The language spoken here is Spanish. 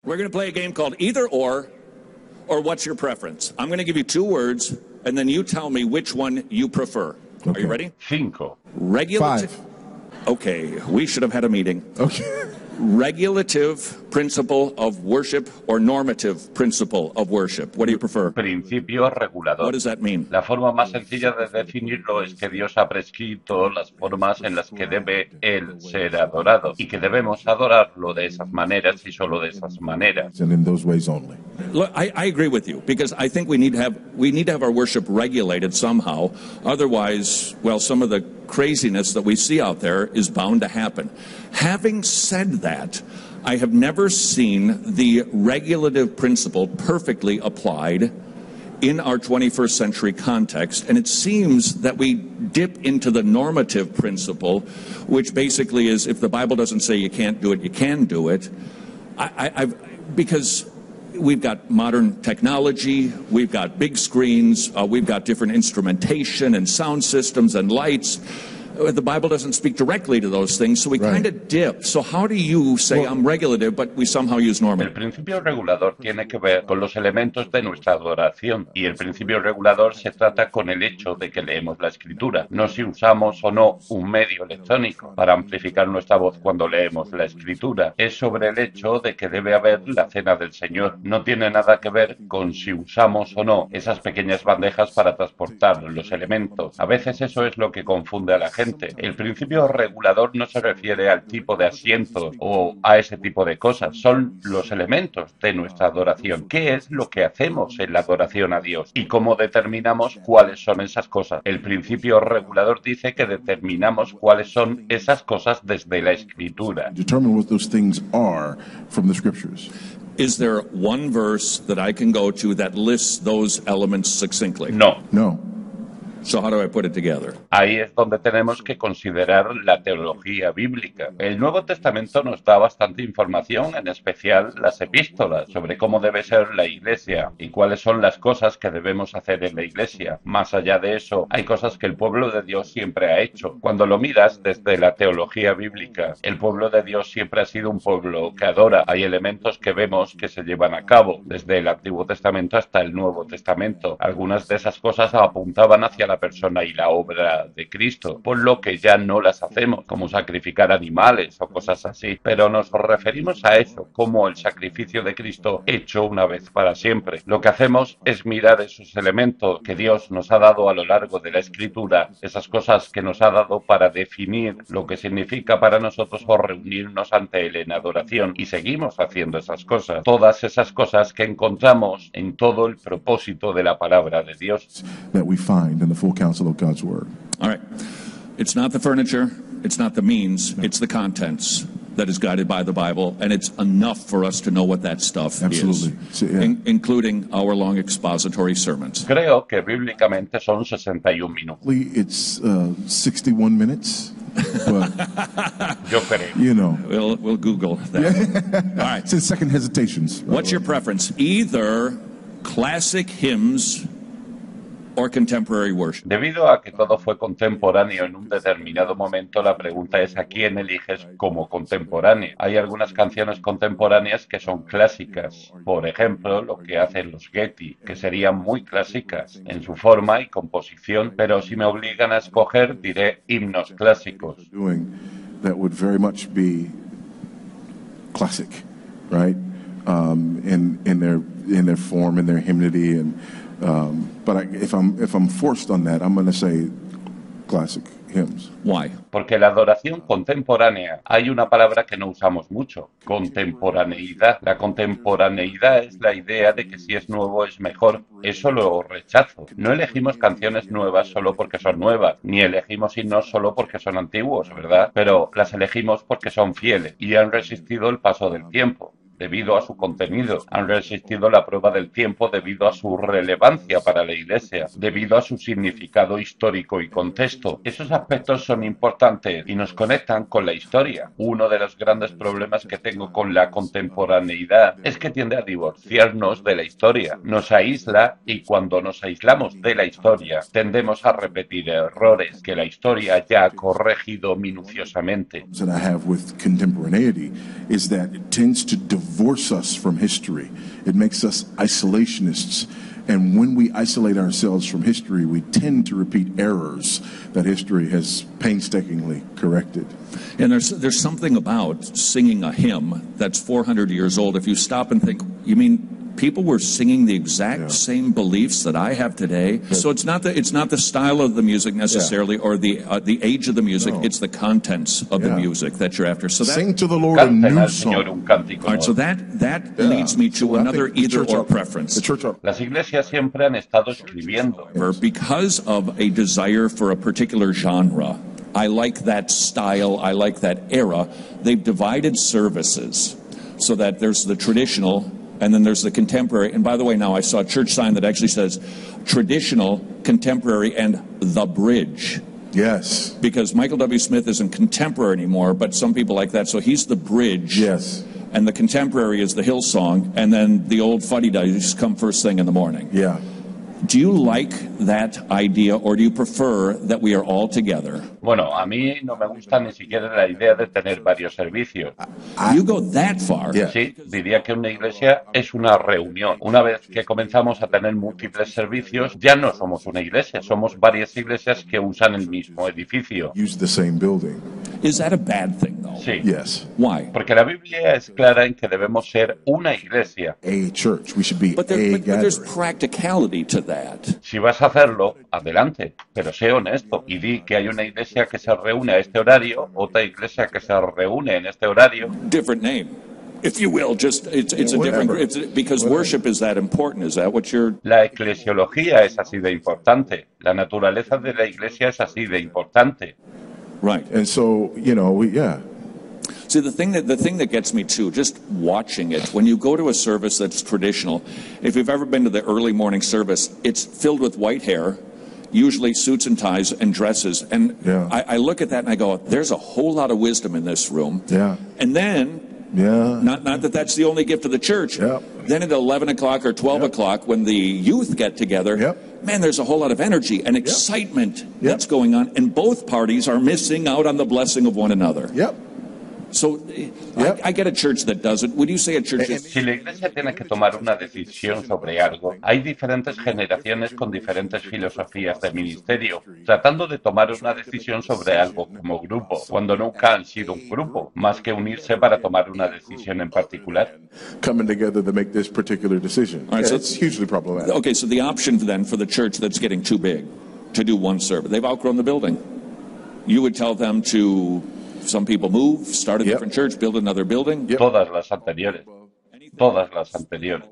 We're going to play a game called Either or what's your preference? I'm going to give you 2 words, and then you tell me which one you prefer. Okay. Are you ready? 5. Regulative. 5. Okay, we should have had a meeting. Okay. Regulative principle of worship or normative principle of worship? What do you prefer? Principio regulador. What does that mean? La forma más sencilla de definirlo es que Dios ha prescrito las formas en las que debe Él ser adorado y que debemos adorarlo de esas maneras y solo de esas maneras. And in those ways only. Look, I agree with you because I think we need to have our worship regulated somehow. Otherwise, well, some of the craziness that we see out there is bound to happen. Having said that, I have never seen the regulative principle perfectly applied in our 21st century context, and it seems that we dip into the normative principle, which basically is if the Bible doesn't say you can't do it, you can do it. Because we've got modern technology, we've got big screens, we've got different instrumentation and sound systems and lights. The Bible doesn't speak directly to those things, so we kind of dip. So how do you say I'm regulative, but we somehow use normative? El principio regulador tiene que ver con los elementos de nuestra adoración y el principio regulador se trata con el hecho de que leemos la Escritura, no si usamos o no un medio electrónico para amplificar nuestra voz cuando leemos la Escritura. Es sobre el hecho de que debe haber la cena del Señor. No tiene nada que ver con si usamos o no esas pequeñas bandejas para transportar los elementos. A veces eso es lo que confunde a la gente. El principio regulador no se refiere al tipo de asientos o a ese tipo de cosas, son los elementos de nuestra adoración. ¿Qué es lo que hacemos en la adoración a Dios? ¿Y cómo determinamos cuáles son esas cosas? El principio regulador dice que determinamos cuáles son esas cosas desde la Escritura. Determine what those things are from the Scriptures. Is there one verse that I can go to that lists those elements succinctly? No. No. So how do I put it together? Ahí es donde tenemos que considerar la teología bíblica. El Nuevo Testamento nos da bastante información, en especial las epístolas, sobre cómo debe ser la Iglesia y cuáles son las cosas que debemos hacer en la Iglesia. Más allá de eso, hay cosas que el pueblo de Dios siempre ha hecho. Cuando lo miras desde la teología bíblica, el pueblo de Dios siempre ha sido un pueblo que adora. Hay elementos que vemos que se llevan a cabo desde el Antiguo Testamento hasta el Nuevo Testamento. Algunas de esas cosas apuntaban hacia la persona y la obra de Cristo, por lo que ya no las hacemos, como sacrificar animales o cosas así, pero nos referimos a eso como el sacrificio de Cristo hecho una vez para siempre. Lo que hacemos es mirar esos elementos que Dios nos ha dado a lo largo de la Escritura, esas cosas que nos ha dado para definir lo que significa para nosotros por reunirnos ante Él en adoración, y seguimos haciendo esas cosas, todas esas cosas que encontramos en todo el propósito de la palabra de Dios. That we find in the full counsel of God's Word. All right. It's not the furniture, it's not the means, it's the contents that is guided by the Bible, and it's enough for us to know what that stuff Absolutely. is, including hour-long expository sermons. Creo que bíblicamente son 61 minutos. It's 61 minutes. But, Yo creo. you know. We'll Google that. All right. It's in second hesitations. What's your preference? Either classic hymns or contemporary worship? Debido a que todo fue contemporáneo en un determinado momento, la pregunta es ¿a quién eliges como contemporáneo? Hay algunas canciones contemporáneas que son clásicas, por ejemplo, lo que hacen los Getty, que serían muy clásicas en su forma y composición, pero si me obligan a escoger, diré himnos clásicos. That would very much be classic, right? In their form, in their hymnody, and but if I'm forced on that, I'm going to say classic hymns. Why? Porque la adoración contemporánea, hay una palabra que no usamos mucho, contemporaneidad. La contemporaneidad es la idea de que si es nuevo es mejor. Eso lo rechazo. No elegimos canciones nuevas solo porque son nuevas, ni elegimos himnos solo porque son antiguos, ¿verdad? Pero las elegimos porque son fieles y han resistido el paso del tiempo. Debido a su contenido, han resistido la prueba del tiempo debido a su relevancia para la Iglesia, debido a su significado histórico y contexto. Esos aspectos son importantes y nos conectan con la historia. Uno de los grandes problemas que tengo con la contemporaneidad es que tiende a divorciarnos de la historia. Nos aísla y cuando nos aislamos de la historia tendemos a repetir errores que la historia ya ha corregido minuciosamente. That I have with contemporaneity is that it tends to divorce us from history. It makes us isolationists. And when we isolate ourselves from history, we tend to repeat errors that history has painstakingly corrected. And there's something about singing a hymn that's 400 years old. If you stop and think, you mean people were singing the exact same beliefs that I have today? So it's not the style of the music necessarily, or the age of the music. No. It's the contents of the music that you're after. So sing to the Lord a new song. All right, so that leads me to another either-or preference. Las iglesias siempre han estado escribiendo. Because of a desire for a particular genre, I like that style, I like that era, they've divided services so that there's the traditional and then there's the contemporary. And by the way, now I saw a church sign that actually says traditional, contemporary, and the bridge. Yes. Because Michael W. Smith isn't contemporary anymore, but some people like that. So he's the bridge. Yes. And the contemporary is the Hillsong, and then the old fuddy-duddies come first thing in the morning. Yeah. Do you like that idea, or do you prefer that we are all together? Bueno, a mí no me gusta ni siquiera la idea de tener varios servicios. You go that far. Yeah. Sí, diría que una iglesia es una reunión. Una vez que comenzamos a tener múltiples servicios, ya no somos una iglesia, somos varias iglesias que usan el mismo edificio. Use the same building. Is that a bad thing, though? Sí. Yes. Why? Porque la Biblia es clara en que debemos ser una iglesia. A church. We should be But a there's gathering. practicality to that. Si vas a hacerlo, adelante, pero sé honesto y di que hay una iglesia que se reúne a este horario, otra iglesia que se reúne en este horario. Different name, if you will. Just it's a different. It's because worship is that important. Is that what you're? La eclesiología es así de importante. La naturaleza de la iglesia es así de importante. Right. And so, See, the thing that gets me too, just watching it, when you go to a service that's traditional, if you've ever been to the early morning service, it's filled with white hair, usually suits and ties and dresses. And I look at that and I go, there's a whole lot of wisdom in this room. Yeah. And then, not that that's the only gift of the church. Yeah. Then at 11 o'clock or 12 o'clock, when the youth get together, man, there's a whole lot of energy and excitement that's going on. And both parties are missing out on the blessing of one another. Yep. So I get a church that does it. Would you say a church is... Si la iglesia tiene que tomar una decisión sobre algo, hay diferentes generaciones con diferentes filosofías de ministerio, tratando de tomar una decisión sobre algo como grupo, cuando nunca han sido un grupo, más que unirse para tomar una decisión en particular. Coming together to make this particular decision. All right, so it's hugely problematic. Okay, so the option then for the church that's getting too big to do one service, they've outgrown the building. You would tell them to... Some people move, start a different church, build another building. Todas las anteriores. Todas las anteriores.